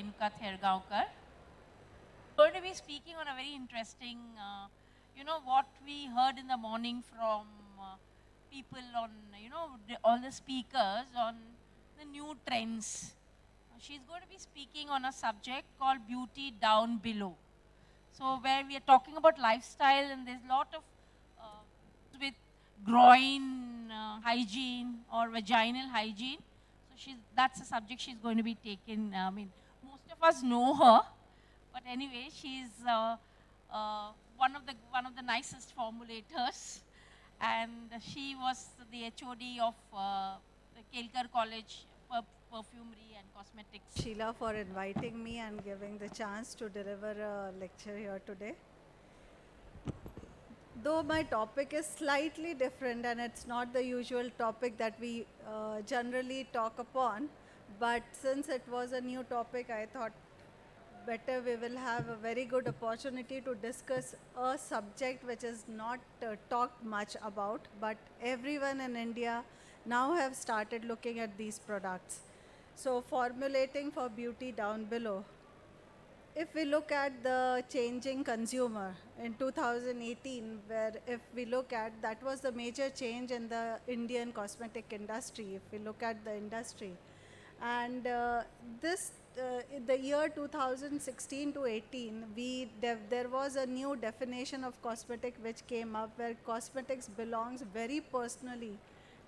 Renuka Thergaonkar. Going to be speaking on a very interesting, what we heard in the morning from people on, all the speakers on the new trends. She's going to be speaking on a subject called beauty down below. So where we are talking about lifestyle and there's a lot of with groin hygiene or vaginal hygiene. So that's a subject she's going to be taking. I mean, most of us know her, but anyway, she's one of the nicest formulators, and she was the HOD of the Kelkar College Perfumery and Cosmetics. Sheila, for inviting me and giving the chance to deliver a lecture here today. Though my topic is slightly different and it's not the usual topic that we generally talk upon, but since it was a new topic, I thought better we will have a very good opportunity to discuss a subject which is not talked much about, but everyone in India now have started looking at these products. So formulating for beauty down below. If we look at the changing consumer in 2018, where if we look at, that was the major change in the Indian cosmetic industry, if we look at the industry. And in the year 2016 to 18, there was a new definition of cosmetic which came up, where cosmetics belongs very personally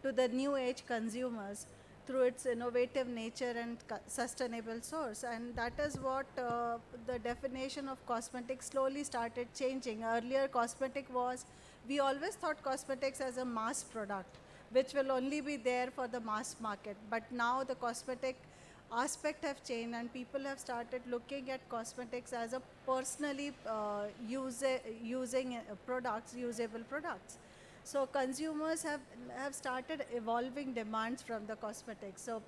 to the new age consumers through its innovative nature and sustainable source. And that is what the definition of cosmetics slowly started changing. Earlier, we always thought cosmetics as a mass product, which will only be there for the mass market. But now the cosmetic aspect have changed and people have started looking at cosmetics as a personally using products, usable products. So consumers have started evolving demands from the cosmetics. So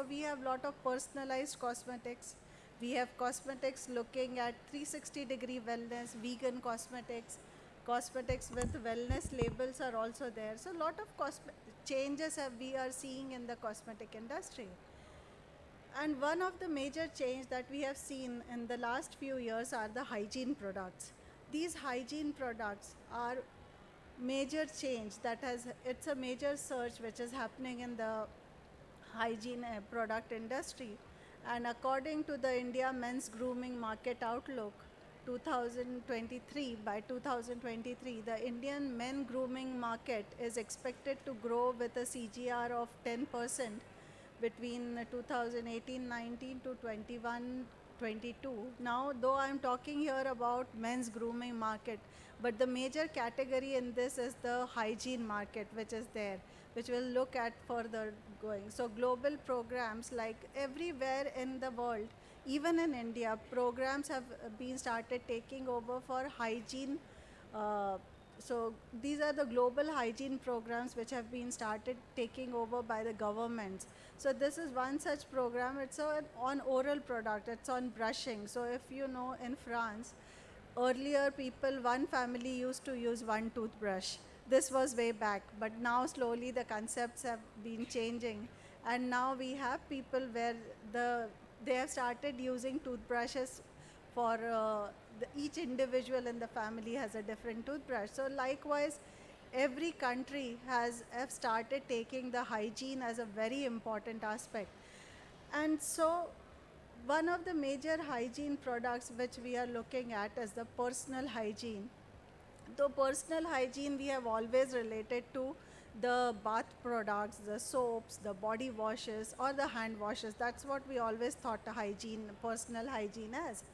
we have a lot of personalized cosmetics. We have cosmetics looking at 360-degree wellness, vegan cosmetics, cosmetics with wellness labels are also there. So a lot of changes we are seeing in the cosmetic industry. And one of the major change that we have seen in the last few years are the hygiene products. These hygiene products are major change it's a major surge which is happening in the hygiene product industry. And according to the India Men's Grooming Market Outlook 2023, by 2023, the Indian men grooming market is expected to grow with a CGR of 10% between 2018-19 to 21-22. Now, though I'm talking here about men's grooming market, but the major category in this is the hygiene market, which is there, which we'll look at further going. So global programs, like everywhere in the world, even in India, programs have been started taking over for hygiene. So these are the global hygiene programs which have been started taking over by the governments. So this is one such program. It's on oral product. It's on brushing. So if you know, in France, earlier one family used to use one toothbrush. This was way back, but now slowly the concepts have been changing. And now we have people where they have started using toothbrushes for each individual in the family has a different toothbrush. So likewise, every country have started taking the hygiene as a very important aspect. And so one of the major hygiene products which we are looking at is the personal hygiene. Though personal hygiene we have always related to the bath products, the soaps, the body washes, or the hand washes. That's what we always thought personal hygiene as.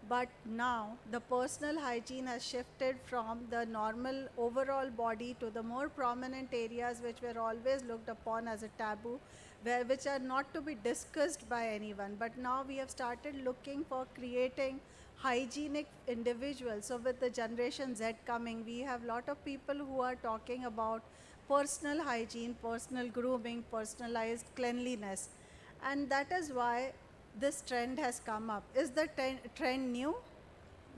But now the personal hygiene has shifted from the normal overall body to the more prominent areas which were always looked upon as a taboo, which are not to be discussed by anyone. But now we have started looking for creating hygienic individuals. So with the Generation Z coming, we have a lot of people who are talking about personal hygiene, personal grooming, personalized cleanliness. And that is why this trend has come up. Is the trend new?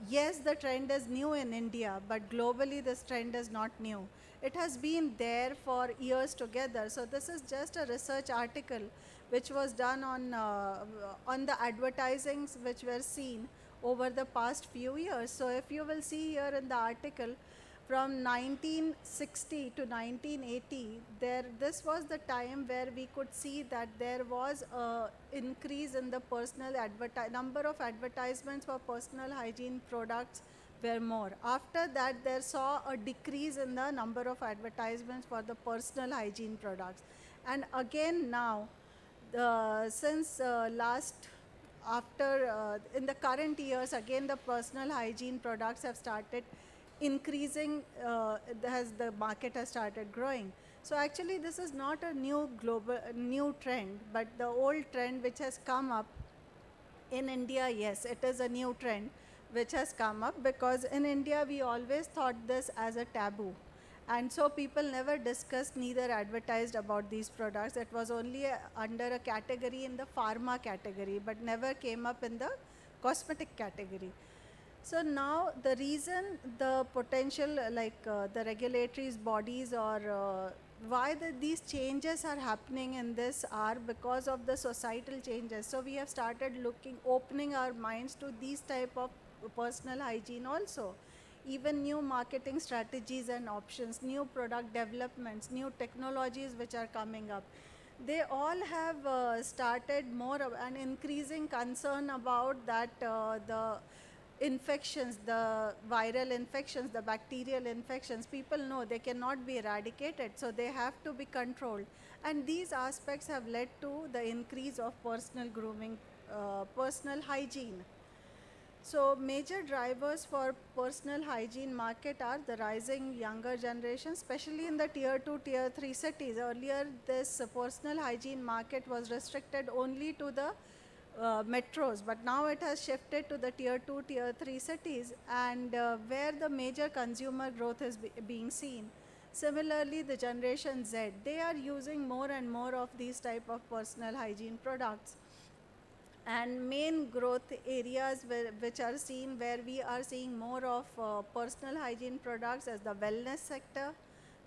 yes, the trend is new in India, but globally this trend is not new. It has been there for years together. So this is just a research article which was done on the advertisings which were seen over the past few years. So if you will see here in the article, from 1960 to 1980, this was the time where we could see that there was a increase in the number of advertisements for personal hygiene products were more. After that, there saw a decrease in the number of advertisements for the personal hygiene products. And again now, since last after in the current years, again the personal hygiene products have started increasing as the market has started growing. So actually this is not a new trend, but the old trend which has come up in India. Yes, it is a new trend which has come up, because in India we always thought this as a taboo. And so people never discussed, neither advertised about these products. It was only under a category in the pharma category, but never came up in the cosmetic category. So now the reason the potential, the regulatory bodies, or why these changes are happening in this are because of the societal changes. So we have started opening our minds to these type of personal hygiene also. Even new marketing strategies and options, new product developments, new technologies which are coming up, they all have started more of an increasing concern about that the infections, the viral infections, the bacterial infections, people know they cannot be eradicated, so they have to be controlled. And these aspects have led to the increase of personal grooming, personal hygiene. So major drivers for personal hygiene market are the rising younger generation, especially in the tier 2, tier 3 cities. Earlier, this personal hygiene market was restricted only to the metros, but now it has shifted to the tier 2, tier 3 cities, and where the major consumer growth is being seen. Similarly, the Generation Z, they are using more and more of these type of personal hygiene products. And main growth areas which are seen, where we are seeing more of personal hygiene products, as the wellness sector,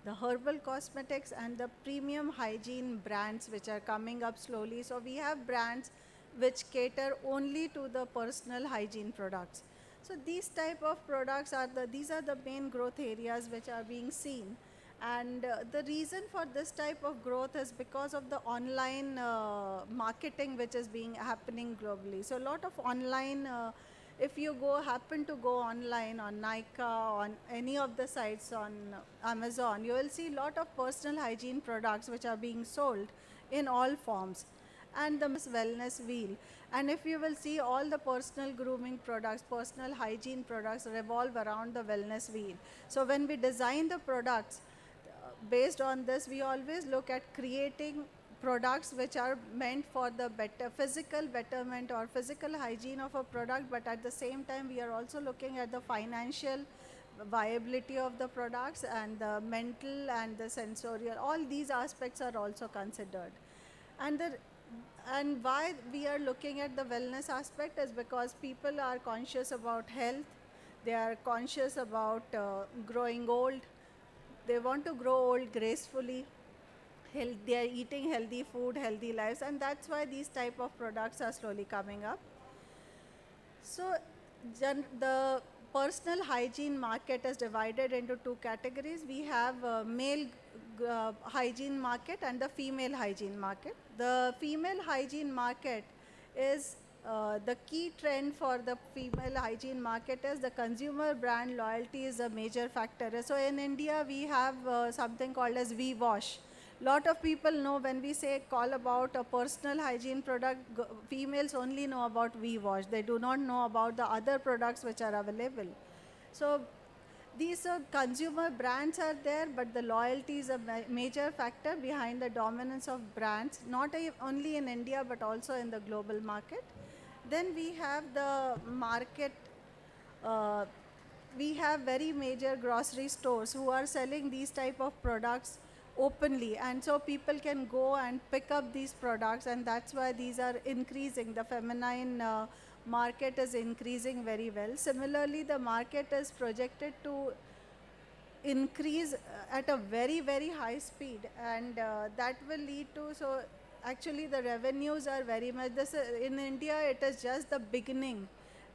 the herbal cosmetics, and the premium hygiene brands which are coming up slowly. So we have brands which cater only to the personal hygiene products. So these type of products these are the main growth areas which are being seen. And the reason for this type of growth is because of the online marketing which is happening globally. So a lot of online, if you happen to go online on Nykaa, on any of the sites on Amazon, you will see a lot of personal hygiene products which are being sold in all forms. And the wellness wheel, and if you will see, all the personal grooming products, personal hygiene products revolve around the wellness wheel. So when we design the products, based on this, we always look at creating products which are meant for the better physical betterment or physical hygiene of a product, but at the same time we are also looking at the financial viability of the products, and the mental and the sensorial, all these aspects are also considered. And why we are looking at the wellness aspect is because people are conscious about health, they are conscious about growing old, they want to grow old gracefully, they are eating healthy food, healthy lives, and that's why these type of products are slowly coming up. So the personal hygiene market is divided into two categories. We have male hygiene market and the female hygiene market. The female hygiene market is the key trend for the female hygiene market is the consumer brand loyalty is a major factor. So in India, we have something called as V-Wash. Lot of people know, when we say call about a personal hygiene product, females only know about V-Wash. They do not know about the other products which are available. So these consumer brands are there, but the loyalty is a major factor behind the dominance of brands, not only in India, but also in the global market. Then we have the market, we have very major grocery stores who are selling these type of products openly, and so people can go and pick up these products, and that's why these are increasing. The feminine market is increasing very well. Similarly, the market is projected to increase at a very, very high speed, and that will lead to, so actually the revenues are very much this in India. It is just the beginning,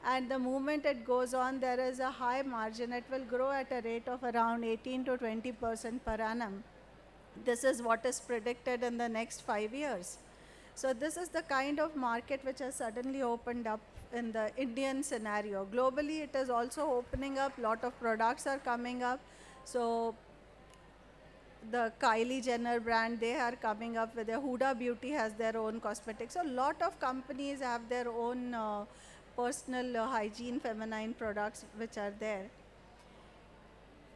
and the moment it goes on, there is a high margin. It will grow at a rate of around 18 to 20% per annum. This is what is predicted in the next 5 years. So this is the kind of market which has suddenly opened up in the Indian scenario. Globally, it is also opening up. Lot of products are coming up. So the Kylie Jenner brand, they are coming up with their Huda Beauty has their own cosmetics. So a lot of companies have their own personal hygiene feminine products which are there.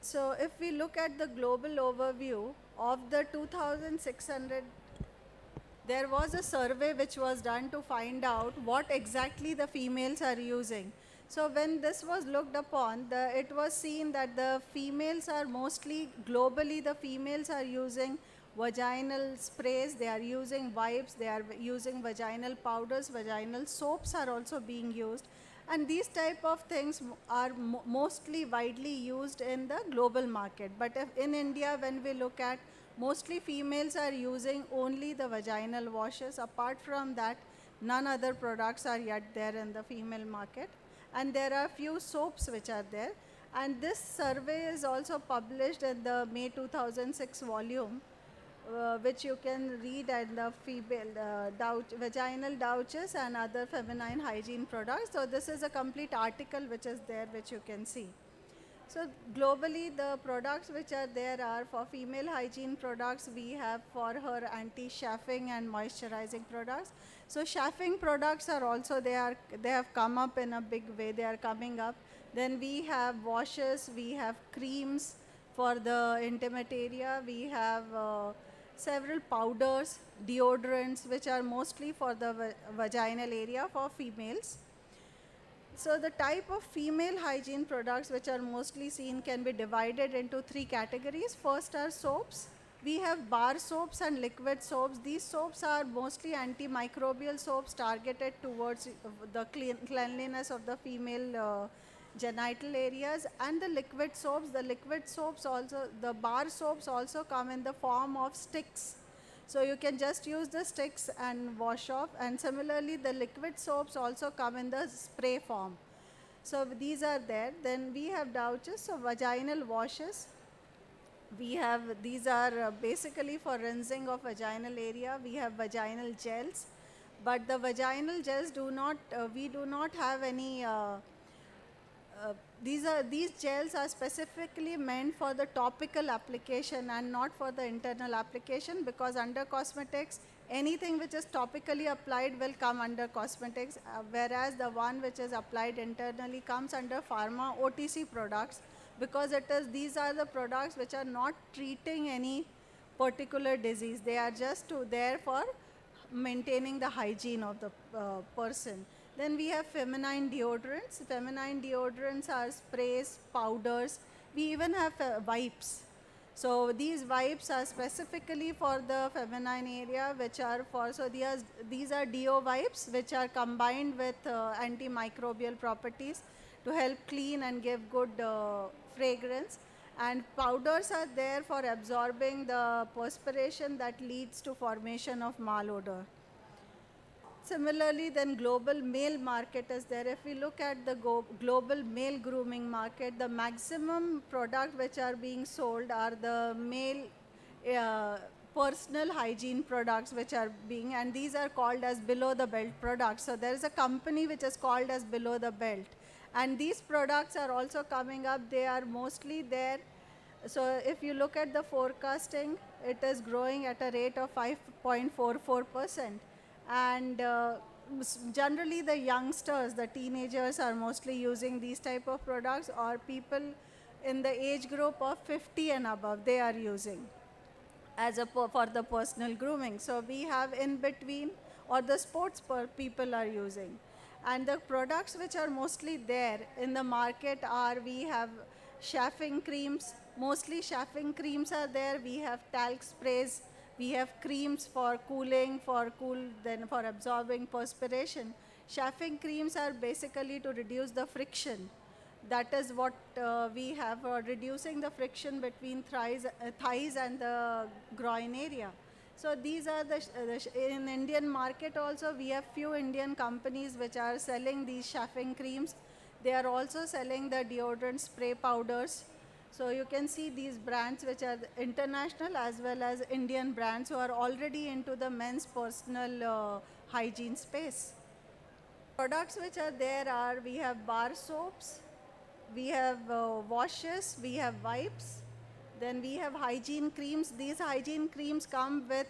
So if we look at the global overview of the 2,600, there was a survey which was done to find out what exactly the females are using. So when this was looked upon, it was seen that the females are mostly, globally the females are using vaginal sprays, they are using wipes, they are using vaginal powders, vaginal soaps are also being used. And these type of things are mostly widely used in the global market. But if in India, when we look at, mostly females are using only the vaginal washes. Apart from that, none other products are yet there in the female market. And there are few soaps which are there. And this survey is also published in the May 2006 volume, which you can read at the female vaginal douches and other feminine hygiene products. So this is a complete article which is there, which you can see. So globally, the products which are there are for female hygiene products. We have for her anti-chafing and moisturizing products. So chafing products are also, they have come up in a big way. They are coming up. Then we have washes, we have creams for the intimate area. We have several powders, deodorants, which are mostly for the vaginal area for females. So the type of female hygiene products which are mostly seen can be divided into 3 categories. First are soaps. We have bar soaps and liquid soaps. These soaps are mostly antimicrobial soaps targeted towards the cleanliness of the female genital areas. And the liquid soaps also, the bar soaps also come in the form of sticks. So you can just use the sticks and wash off. And similarly, the liquid soaps also come in the spray form. So these are there. Then we have douches, so vaginal washes. These are basically for rinsing of vaginal area. We have vaginal gels. But the vaginal gels we do not have any these gels are specifically meant for the topical application and not for the internal application, because under cosmetics, anything which is topically applied will come under cosmetics, whereas the one which is applied internally comes under pharma OTC products, because these are the products which are not treating any particular disease. They are just there for maintaining the hygiene of the person. Then we have feminine deodorants. Feminine deodorants are sprays, powders. We even have wipes. So these wipes are specifically for the feminine area, which are for, so these are deo wipes, which are combined with antimicrobial properties to help clean and give good fragrance. And powders are there for absorbing the perspiration that leads to formation of malodor. Similarly, then global male market is there. If we look at the global male grooming market, the maximum product which are being sold are the male personal hygiene products which are being, and these are called as below the belt products. So there is a company which is called as below the belt. And these products are also coming up. They are mostly there. So if you look at the forecasting, it is growing at a rate of 5.44%. And generally the youngsters, the teenagers are mostly using these type of products, or people in the age group of 50 and above, they are using for the personal grooming. So we have in between, or the sports people are using. And the products which are mostly there in the market are, we have chafing creams, mostly chafing creams are there. We have talc sprays. We have creams for cooling, then for absorbing perspiration. Chafing creams are basically to reduce the friction. That is what we have, reducing the friction between thighs and the groin area. So these are in Indian market also we have few Indian companies which are selling these chafing creams. They are also selling the deodorant spray powders. So you can see these brands which are international as well as Indian brands who are already into the men's personal hygiene space. Products which are there are, we have bar soaps, we have washes, we have wipes, then we have hygiene creams. These hygiene creams come with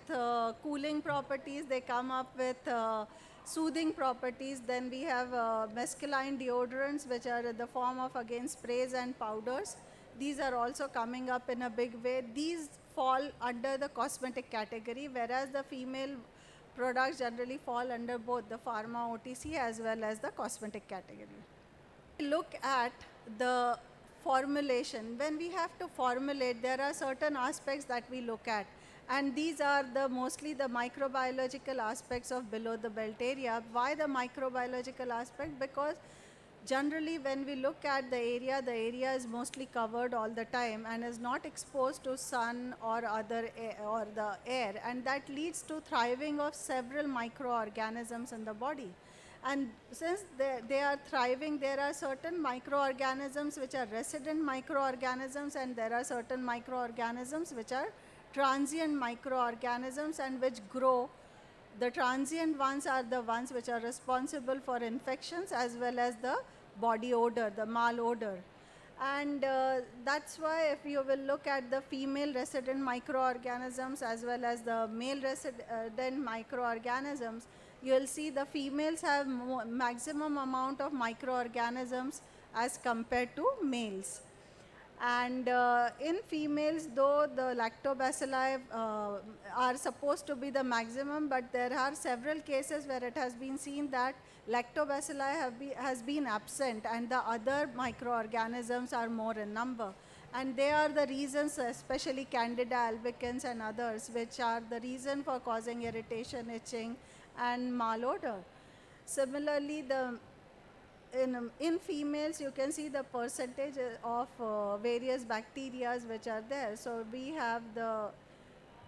cooling properties, they come up with soothing properties. Then we have mescaline deodorants which are in the form of again sprays and powders. These are also coming up in a big way. These fall under the cosmetic category, whereas the female products generally fall under both the pharma OTC as well as the cosmetic category. Look at the formulation. When we have to formulate, there are certain aspects that we look at, and these are mostly the microbiological aspects of below the belt area. Why the microbiological aspect? Because generally when we look at the area is mostly covered all the time and is not exposed to sun or or the air, and that leads to thriving of several microorganisms in the body. And since they are thriving, there are certain microorganisms which are resident microorganisms, and there are certain microorganisms which are transient microorganisms and which grow. The transient ones are the ones which are responsible for infections as well as the body odor, the malodor. And that's why if you will look at the female resident microorganisms as well as the male resident microorganisms, you will see the females have maximum amount of microorganisms as compared to males. And in females, though the lactobacilli are supposed to be the maximum, but there are several cases where it has been seen that lactobacilli has been absent and the other microorganisms are more in number. And they are the reasons, especially Candida albicans and others, which are the reason for causing irritation, itching, and malodor. Similarly, in females, you can see the percentage of various bacteria which are there. So we have the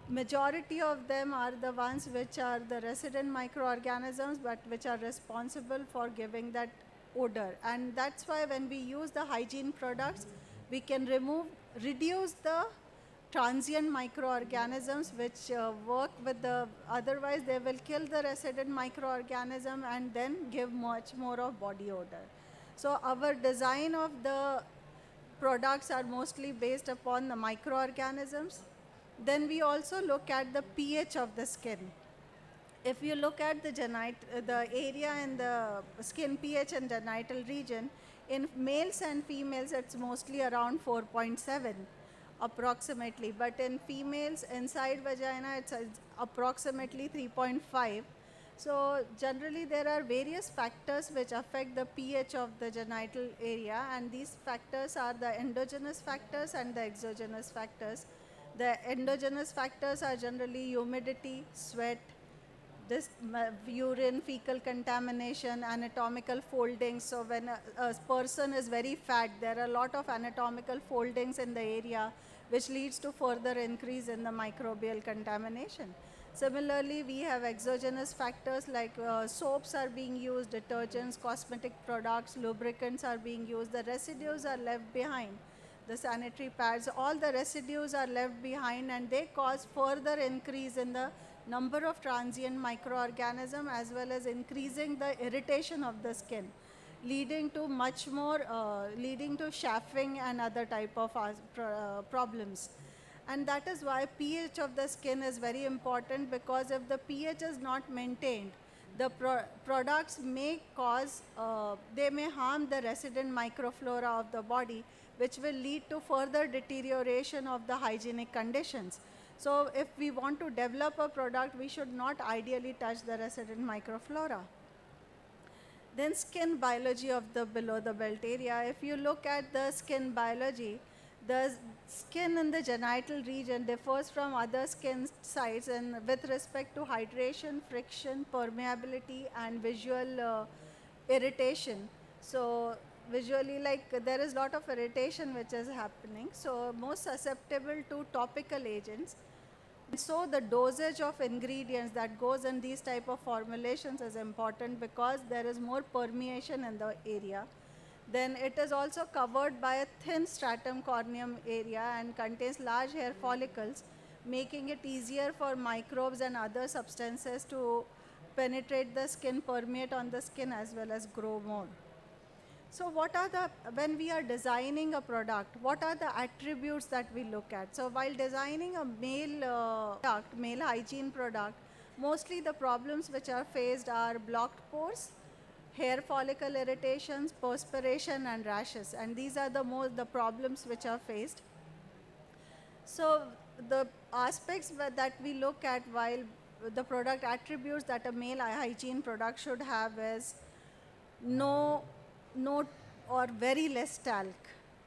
majority of them are the ones which are the resident microorganisms, but which are responsible for giving that odor. And that's why when we use the hygiene products, we can reduce the transient microorganisms which work with otherwise they will kill the resident microorganism and then give much more of body odor. So our design of the products are mostly based upon the microorganisms. Then we also look at the pH of the skin. If you look at the area in the skin pH and genital region, in males and females it's mostly around 4.7 approximately, but in females inside vagina it's approximately 3.5. So generally there are various factors which affect the pH of the genital area, and these factors are the endogenous factors and the exogenous factors. The endogenous factors are generally humidity, sweat, urine, fecal contamination, anatomical foldings. So when a person is very fat, there are a lot of anatomical foldings in the area which leads to further increase in the microbial contamination. Similarly, we have exogenous factors like soaps are being used, detergents, cosmetic products, lubricants are being used, the residues are left behind. The sanitary pads, all the residues are left behind, and they cause further increase in the number of transient microorganisms as well as increasing the irritation of the skin, leading to leading to chafing and other type of problems. And that is why pH of the skin is very important, because if the pH is not maintained, the products may they may harm the resident microflora of the body, which will lead to further deterioration of the hygienic conditions. So if we want to develop a product, we should not ideally touch the resident microflora. Then skin biology of the below the belt area. If you look at the skin biology, the skin in the genital region differs from other skin sites with respect to hydration, friction, permeability, and visual irritation. So visually, like there is lot of irritation which is happening. So most susceptible to topical agents. So the dosage of ingredients that goes in these type of formulations is important because there is more permeation in the area. Then it is also covered by a thin stratum corneum area and contains large hair follicles, making it easier for microbes and other substances to penetrate the skin, permeate on the skin as well as grow more. So what are the, when we are designing a product, what are the attributes that we look at? So while designing a male hygiene product, mostly the problems which are faced are blocked pores, hair follicle irritations, perspiration and rashes, and these are the problems which are faced. So the aspects that we look at while the product attributes that a male hygiene product should have is no or very less talc,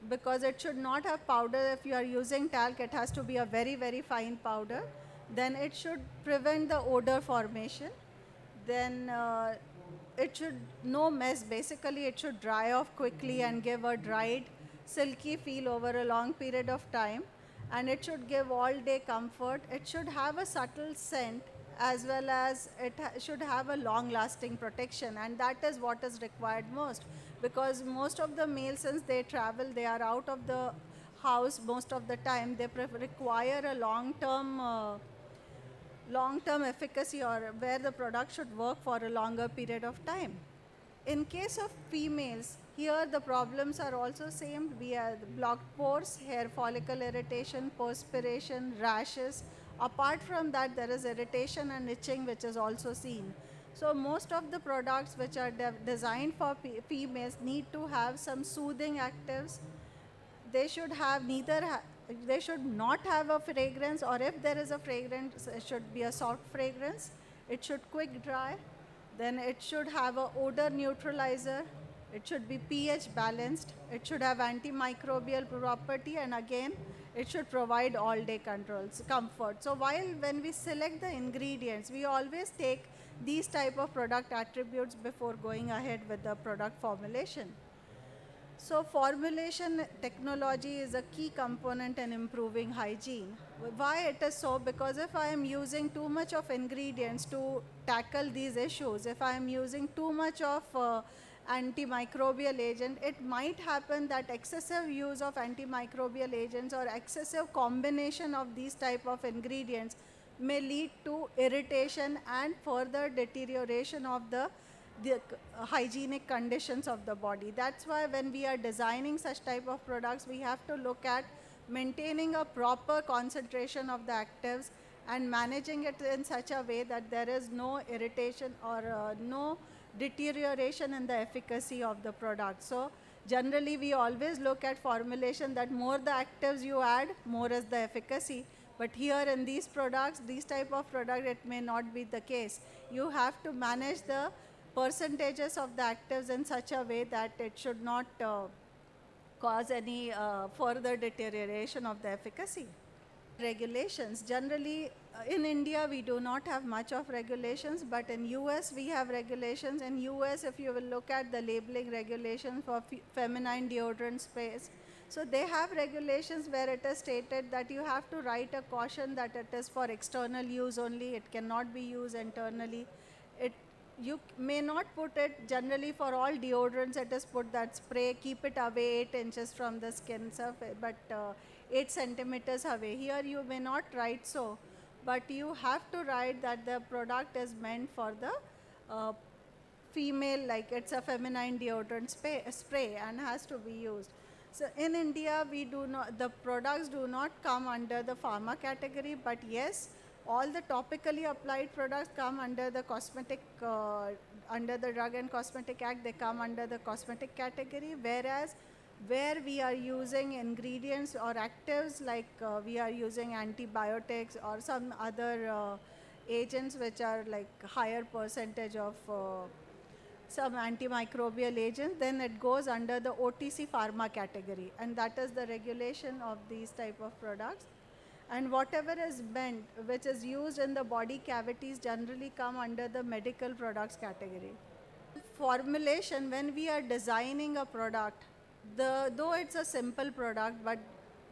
because it should not have powder. If you are using talc, it has to be a very, very fine powder. Then it should prevent the odor formation. Then it should no mess. Basically, it should dry off quickly and give a dried, silky feel over a long period of time. And it should give all day comfort. It should have a subtle scent, as well as it should have a long lasting protection, and that is what is required most, because most of the males, since they travel, they are out of the house most of the time, they require a long term efficacy, or where the product should work for a longer period of time. In case of females, here the problems are also same. We have blocked pores, hair follicle irritation, perspiration, rashes. Apart from that, there is irritation and itching which is also seen. So most of the products which are designed for females need to have some soothing actives. They should have they should not have a fragrance, or if there is a fragrance, it should be a soft fragrance. It should quick dry. Then it should have a odor neutralizer. It should be pH balanced. It should have antimicrobial property, and again, it should provide all day comfort. So when we select the ingredients, we always take these type of product attributes before going ahead with the product formulation. So formulation technology is a key component in improving hygiene. Why it is so? Because if I am using too much of ingredients to tackle these issues, if I am using too much of antimicrobial agent, it might happen that excessive use of antimicrobial agents or excessive combination of these type of ingredients may lead to irritation and further deterioration of the hygienic conditions of the body. That's why when we are designing such type of products, we have to look at maintaining a proper concentration of the actives and managing it in such a way that there is no irritation or no deterioration in the efficacy of the product. So generally we always look at formulation that more the actives you add, more is the efficacy. But here in these products, these type of product, it may not be the case. You have to manage the percentages of the actives in such a way that it should not cause any further deterioration of the efficacy. Regulations. Generally, in India, we do not have much of regulations, but in US, we have regulations. In US, if you will look at the labeling regulations for feminine deodorant sprays, so they have regulations where it is stated that you have to write a caution that it is for external use only, it cannot be used internally. You may not put it generally for all deodorants, it is put that spray, keep it away 8 inches from the skin surface, but 8 centimeters away. Here you may not write so, but you have to write that the product is meant for the female, like it's a feminine deodorant spray and has to be used. So in India, the products do not come under the pharma category, but yes, all the topically applied products come under the cosmetic, under the Drug and Cosmetic Act, they come under the cosmetic category, whereas where we are using ingredients or actives, like we are using antibiotics or some other agents which are like higher percentage of some antimicrobial agents, then it goes under the OTC pharma category, and that is the regulation of these type of products. And whatever is meant, which is used in the body cavities, generally come under the medical products category. formulation, when we are designing a product, though it's a simple product, but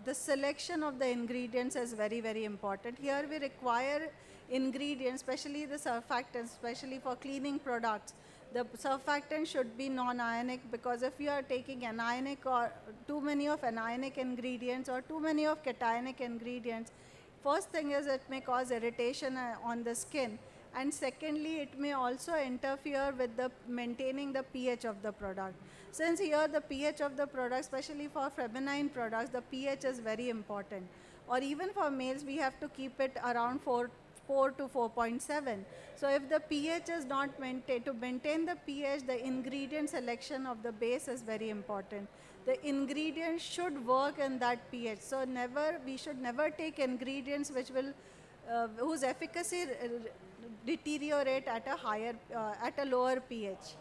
the selection of the ingredients is very, very important. Here we require ingredients, especially the surfactants, especially for cleaning products. The surfactant should be non-ionic, because if you are taking anionic or too many of anionic ingredients or too many of cationic ingredients, first thing is it may cause irritation on the skin, and secondly it may also interfere with the maintaining the pH of the product. Since here the pH of the product, especially for feminine products, the pH is very important, or even for males we have to keep it around 4 to 4.7. So if the pH is not maintained, to maintain the pH, the ingredient selection of the base is very important. The ingredients should work in that pH. So we should never take ingredients which will whose efficacy deteriorate at a lower pH.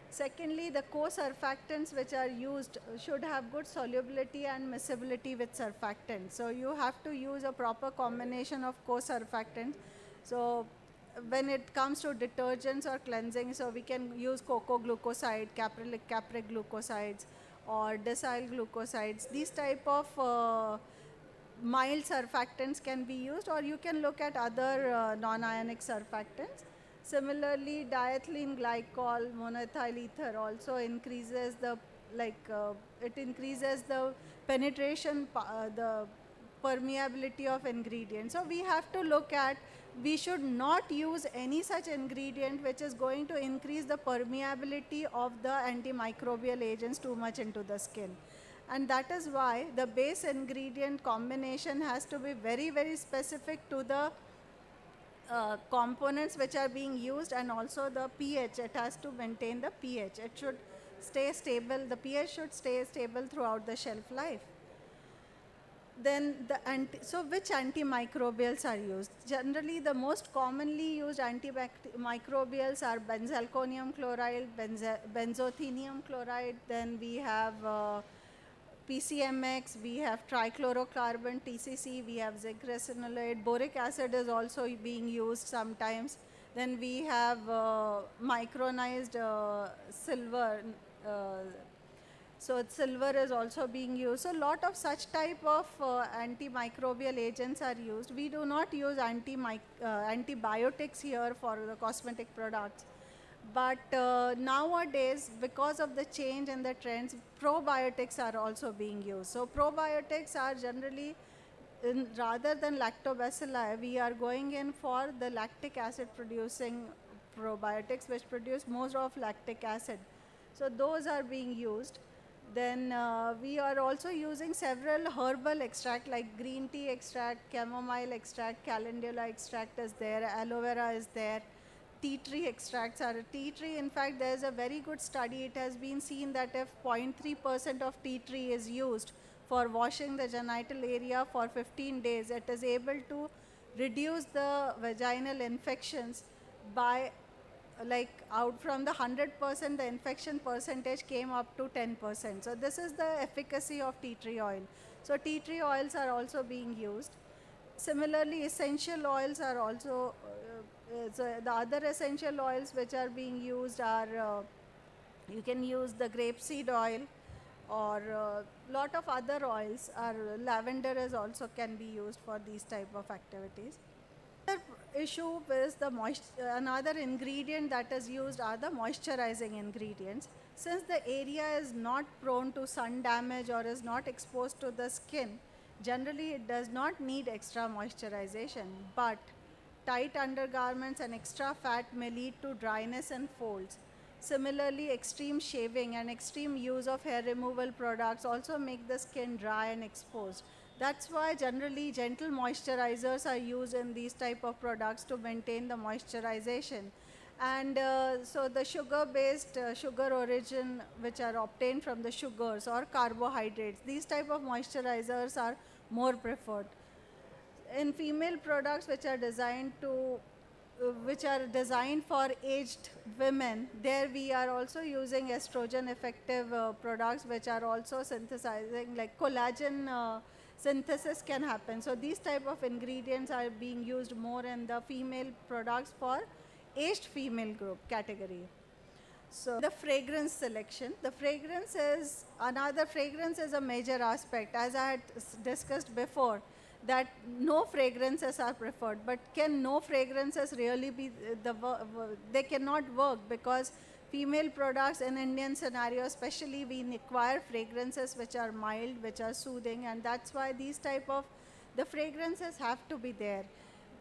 Secondly, the co-surfactants which are used should have good solubility and miscibility with surfactants. So you have to use a proper combination of co-surfactants. So when it comes to detergents or cleansing, so we can use cocoa glucoside, capric glucosides, or decyl glucosides. These type of mild surfactants can be used, or you can look at other non-ionic surfactants. Similarly, diethylene glycol monoethyl ether also increases the penetration, the permeability of ingredients. So we have to look at, we should not use any such ingredient which is going to increase the permeability of the antimicrobial agents too much into the skin. And that is why the base ingredient combination has to be very, very specific to the components which are being used, and also the pH. It has to maintain the pH. It should stay stable. The pH should stay stable throughout the shelf life. Then so which antimicrobials are used? Generally, the most commonly used antimicrobials are benzalkonium chloride, benzothenium chloride. Then we have PCMX, we have trichlorocarbon, TCC, we have zinc resinolate, boric acid is also being used sometimes. Then we have micronized silver, so silver is also being used. So a lot of such type of antimicrobial agents are used. We do not use antibiotics here for the cosmetic products. But nowadays, because of the change in the trends, probiotics are also being used. So probiotics are generally, rather than lactobacilli, we are going in for the lactic acid producing probiotics, which produce more of lactic acid. So those are being used. Then we are also using several herbal extract like green tea extract, chamomile extract, calendula extract is there, aloe vera is there. Tea tree extracts are tea tree. In fact, there is a very good study. It has been seen that if 0.3% of tea tree is used for washing the genital area for 15 days, it is able to reduce the vaginal infections by, like, out from the 100%, the infection percentage came up to 10%. So this is the efficacy of tea tree oil. So tea tree oils are also being used. Similarly, essential oils are also so the other essential oils which are being used are, you can use the grapeseed oil, or lot of other oils. Lavender is also can be used for these type of activities. Another issue is another ingredient that is used are the moisturizing ingredients. Since the area is not prone to sun damage or is not exposed to the skin, generally it does not need extra moisturization, but tight undergarments and extra fat may lead to dryness and folds. Similarly, extreme shaving and extreme use of hair removal products also make the skin dry and exposed. That's why generally gentle moisturizers are used in these type of products to maintain the moisturization. And so the sugar-based, sugar origin, which are obtained from the sugars or carbohydrates, these type of moisturizers are more preferred. In female products which are designed for aged women, there we are also using estrogen effective products which are also synthesizing, like collagen synthesis can happen. So these type of ingredients are being used more in the female products for aged female group category. So the fragrance selection, fragrance is a major aspect, as I had discussed before, that no fragrances are preferred. But can no fragrances really be they cannot work, because female products in Indian scenario especially, we require fragrances which are mild, which are soothing, and that's why these type of the fragrances have to be there.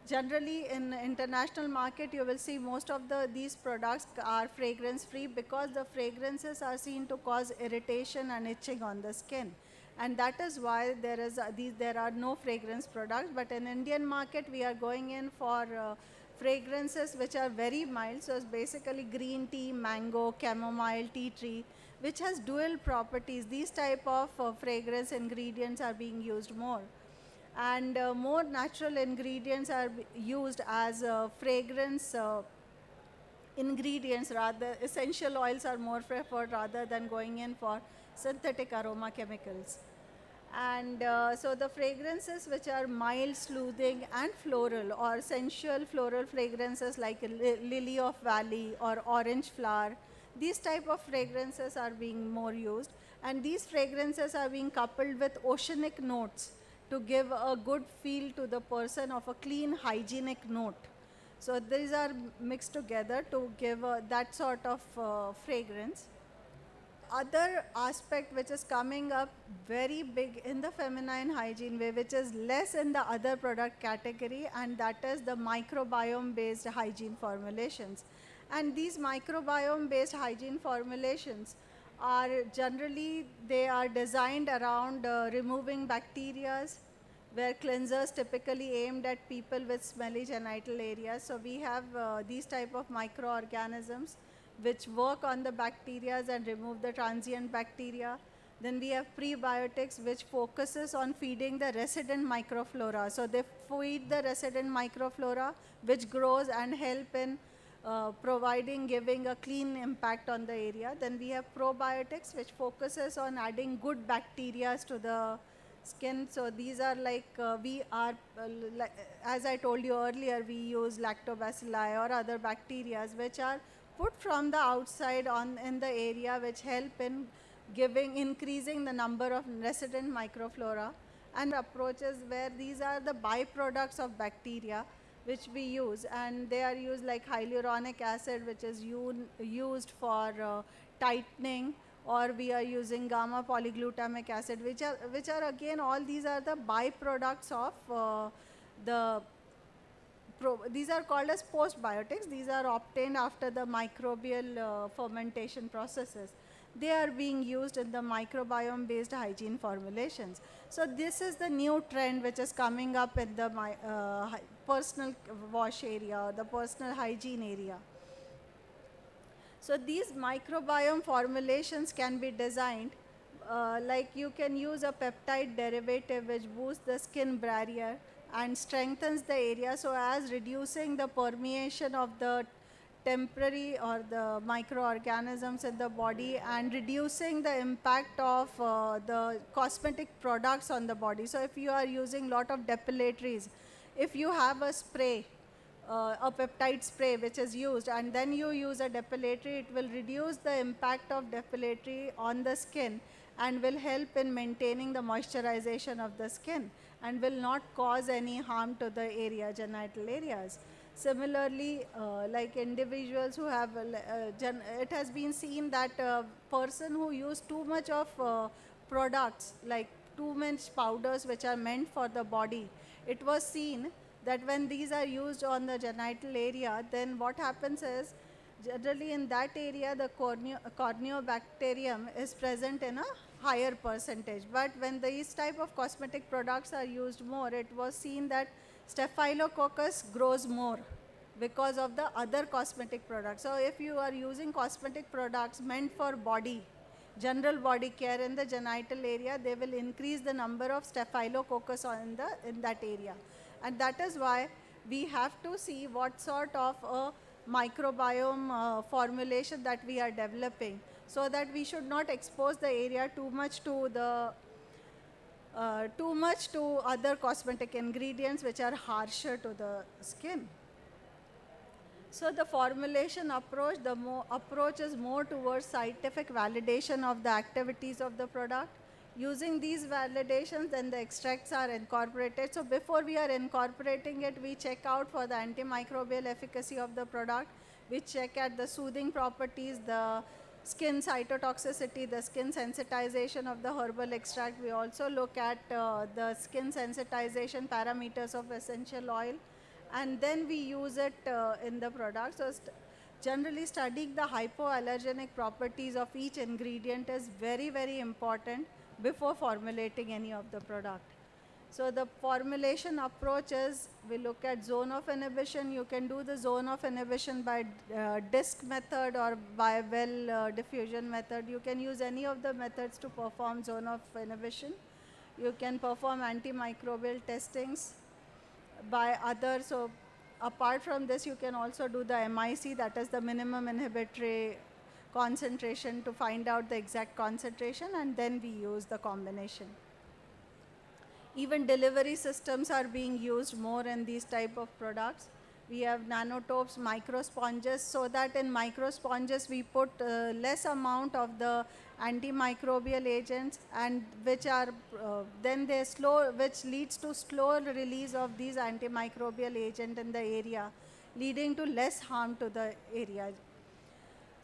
Generally in international market you will see most of these products are fragrance free, because the fragrances are seen to cause irritation and itching on the skin, and that is why there are no fragrance products. But in Indian market we are going in for fragrances which are very mild. So it's basically green tea, mango, chamomile, tea tree, which has dual properties. These type of fragrance ingredients are being used more, and more natural ingredients are used as fragrance ingredients. Rather, essential oils are more preferred rather than going in for synthetic aroma chemicals. And so the fragrances which are mild, soothing and floral, or sensual floral fragrances like lily of valley or orange flower, these type of fragrances are being more used, and these fragrances are being coupled with oceanic notes to give a good feel to the person of a clean, hygienic note. So these are mixed together to give that sort of fragrance. Other aspect which is coming up very big in the feminine hygiene way, which is less in the other product category, and that is the microbiome based hygiene formulations. And these microbiome based hygiene formulations are generally, they are designed around removing bacteria, where cleansers typically aimed at people with smelly genital areas. So we have these type of microorganisms which work on the bacteria and remove the transient bacteria. Then we have prebiotics, which focuses on feeding the resident microflora. So they feed the resident microflora, which grows and help in giving a clean impact on the area. Then we have probiotics, which focuses on adding good bacteria to the skin. So these are as I told you earlier, we use lactobacilli or other bacteria which are put from the outside in the area, which help in increasing the number of resident microflora. And approaches where these are the byproducts of bacteria which we use, and they are used like hyaluronic acid, which is used for tightening, or we are using gamma polyglutamic acid, which are again, all these are the byproducts of these are called as postbiotics. These are obtained after the microbial fermentation processes. They are being used in the microbiome based hygiene formulations. So this is the new trend which is coming up in the personal wash area or the personal hygiene area. So these microbiome formulations can be designed like you can use a peptide derivative which boosts the skin barrier and strengthens the area, so as reducing the permeation of the temporary or the microorganisms in the body, and reducing the impact of the cosmetic products on the body. So if you are using lot of depilatories, if you have a spray, a peptide spray which is used, and then you use a depilatory, it will reduce the impact of depilatory on the skin and will help in maintaining the moisturization of the skin and will not cause any harm to the genital areas. Similarly, like individuals who have, it has been seen that a person who use too much of products, like too much powders which are meant for the body, it was seen that when these are used on the genital area, then what happens is, generally in that area the corneobacterium is present in a higher percentage. But when these type of cosmetic products are used more, it was seen that staphylococcus grows more because of the other cosmetic products. So if you are using cosmetic products meant for body, general body care in the genital area, they will increase the number of staphylococcus in that area. And that is why we have to see what sort of a microbiome formulation that we are developing, so that we should not expose the area too much to other cosmetic ingredients which are harsher to the skin. So the formulation approach, approach is more towards scientific validation of the activities of the product. Using these validations, then the extracts are incorporated. So before we are incorporating it, we check out for the antimicrobial efficacy of the product. We check at the soothing properties, the skin cytotoxicity, the skin sensitization of the herbal extract. We also look at the skin sensitization parameters of essential oil, and then we use it in the product. So generally studying the hypoallergenic properties of each ingredient is very, very important before formulating any of the product. So the formulation approach is, we look at zone of inhibition. You can do the zone of inhibition by disc method or by well diffusion method. You can use any of the methods to perform zone of inhibition. You can perform antimicrobial testings by others. So apart from this, you can also do the MIC, that is the minimum inhibitory concentration, to find out the exact concentration, and then we use the combination. Even delivery systems are being used more in these type of products. We have nanotopes, microsponges, so that in microsponges we put less amount of the antimicrobial agents, and which are then they slow, which leads to slower release of these antimicrobial agent in the area, leading to less harm to the area.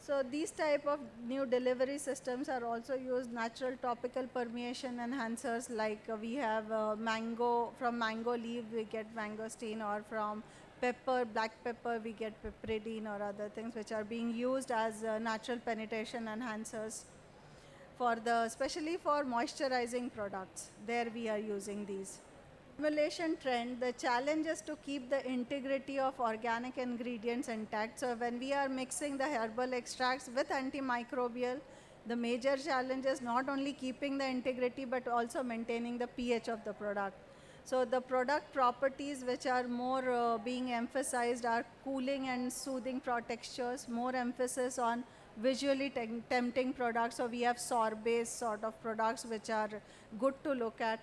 So these type of new delivery systems are also used. Natural topical permeation enhancers, like we have mango, from mango leaf we get mangosteen, or from pepper, black pepper, we get piperidine or other things which are being used as natural penetration enhancers for the, especially for moisturizing products. There we are using these. Formulation trend, the challenge is to keep the integrity of organic ingredients intact. So when we are mixing the herbal extracts with antimicrobial, the major challenge is not only keeping the integrity but also maintaining the pH of the product. So the product properties which are more being emphasized are cooling and soothing textures, more emphasis on visually tempting products. So we have sorbet sort of products which are good to look at.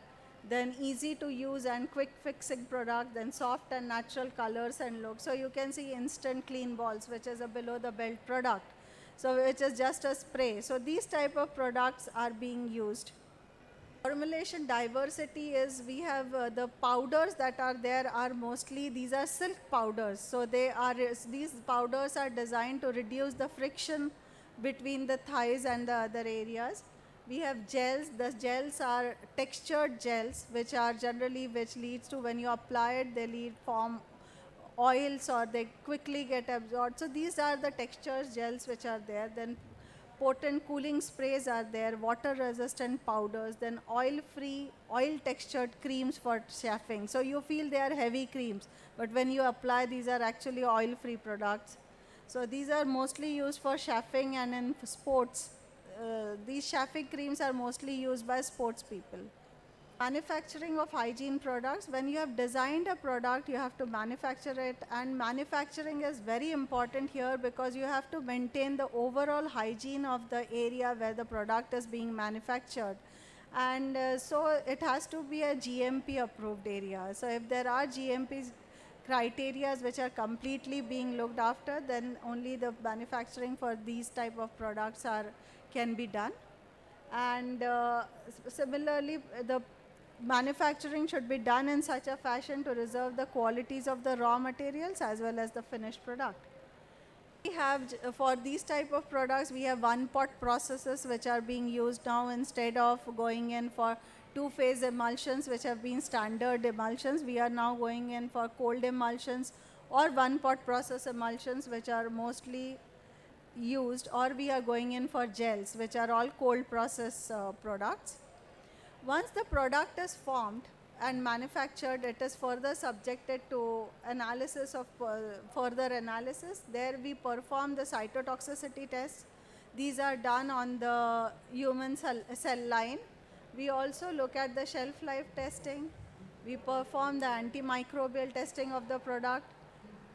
Then easy to use and quick fixing product, then soft and natural colors and look. So you can see instant clean balls, which is a below the belt product, so which is just a spray. So these type of products are being used. Formulation diversity is, we have the powders that are there are mostly, these are silk powders. So these powders are designed to reduce the friction between the thighs and the other areas. We have gels. The gels are textured gels, which are generally, which leads to, when you apply it, they form oils or they quickly get absorbed. So these are the textured gels which are there. Then potent cooling sprays are there, water resistant powders, then oil-free, oil-textured creams for chafing. So you feel they are heavy creams, but when you apply, these are actually oil-free products. So these are mostly used for chafing and in sports. These chafing creams are mostly used by sports people. Manufacturing of hygiene products. When you have designed a product, you have to manufacture it, and manufacturing is very important here because you have to maintain the overall hygiene of the area where the product is being manufactured. And so it has to be a GMP approved area. So if there are GMP criteria which are completely being looked after, then only the manufacturing for these type of products can be done. And similarly, the manufacturing should be done in such a fashion to reserve the qualities of the raw materials as well as the finished product. We have, for these type of products, we have one pot processes which are being used now. Instead of going in for two-phase emulsions, which have been standard emulsions, we are now going in for cold emulsions or one pot process emulsions, which are mostly used, or we are going in for gels, which are all cold process products. Once the product is formed and manufactured, it is further subjected to analysis of further analysis. There we perform the cytotoxicity tests. These are done on the human cell line. We also look at the shelf life testing. We perform the antimicrobial testing of the product.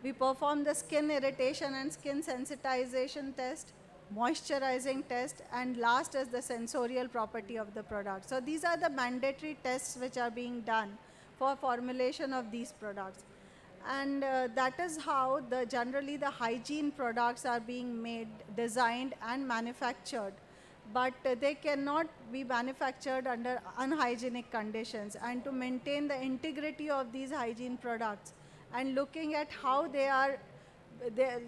We perform the skin irritation and skin sensitization test, moisturizing test, and last is the sensorial property of the product. So these are the mandatory tests which are being done for formulation of these products. And that is how generally the hygiene products are being made, designed and manufactured. But they cannot be manufactured under unhygienic conditions. And to maintain the integrity of these hygiene products and looking at how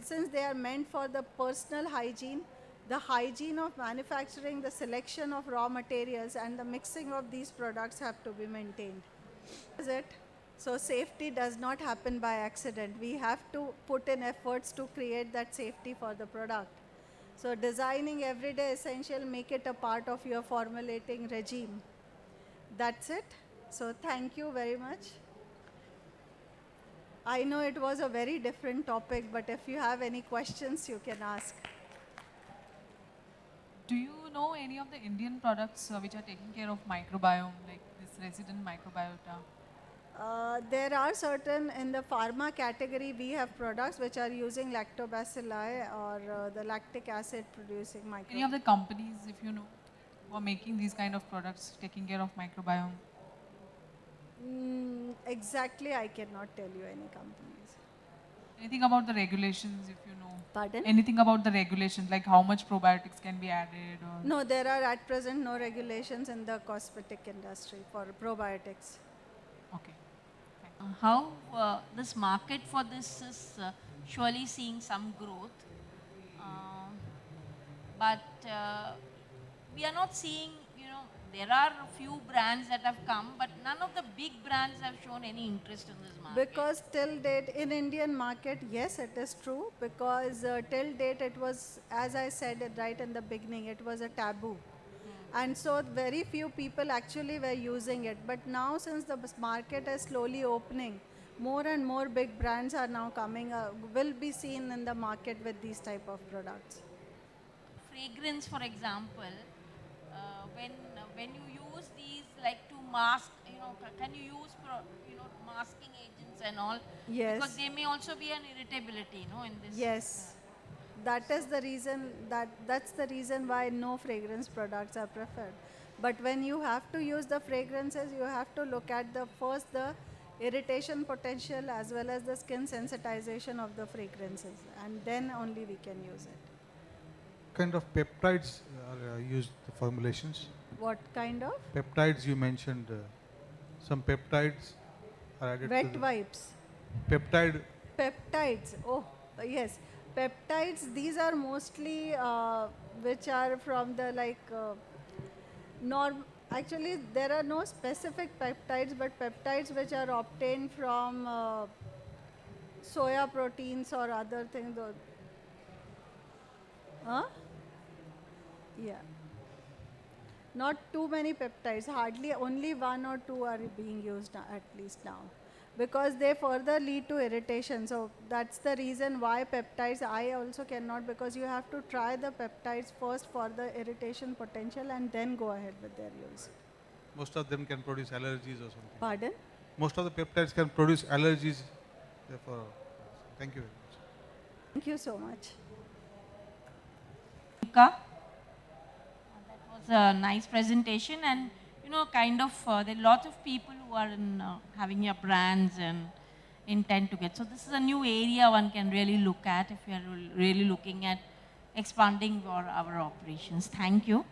since they are meant for the personal hygiene, the hygiene of manufacturing, the selection of raw materials and the mixing of these products have to be maintained. Is it? So safety does not happen by accident. We have to put in efforts to create that safety for the product. So designing everyday essential, make it a part of your formulating regime. That's it. So thank you very much. I know it was a very different topic, but if you have any questions, you can ask. Do you know any of the Indian products which are taking care of microbiome, like this resident microbiota? There are certain, in the pharma category, we have products which are using lactobacilli or the lactic acid producing Any of the companies, if you know, who are making these kind of products, taking care of microbiome? Exactly, I cannot tell you any companies. Anything about the regulations, if you know? Pardon? Anything about the regulations, like how much probiotics can be added? Or No, there are at present no regulations in the cosmetic industry for probiotics. Okay. How this market for this is surely seeing some growth, but we are not seeing, there are a few brands that have come, but none of the big brands have shown any interest in this market. Because till date in Indian market, yes, it is true, because till date it was, as I said it right in the beginning, it was a taboo. And so very few people actually were using it. But now since the market is slowly opening, more and more big brands are now coming, will be seen in the market with these type of products. Fragrance, for example, when you use these like to mask, can you use masking agents and all? Yes. Because there may also be an irritability, in this. Yes. That is the reason, that's the reason why no fragrance products are preferred. But when you have to use the fragrances, you have to look at the irritation potential as well as the skin sensitization of the fragrances, and then only we can use it. Kind of peptides are used the formulations? What kind of? Peptides you mentioned, some peptides are added Wet to the wipes. peptide. Peptides, oh yes. Peptides, these are mostly which are from the actually there are no specific peptides, but peptides which are obtained from soya proteins or other things. Yeah. Not too many peptides, hardly only 1 or 2 are being used at least now, because they further lead to irritation. So that's the reason why peptides, I also cannot, because you have to try the peptides first for the irritation potential and then go ahead with their use. Most of them can produce allergies or something. Pardon? Most of the peptides can produce allergies. Therefore, thank you very much. Thank you so much. That was a nice presentation, and there are lots of people who are having your brands and intend to get. So this is a new area one can really look at if you are really looking at expanding our operations. Thank you.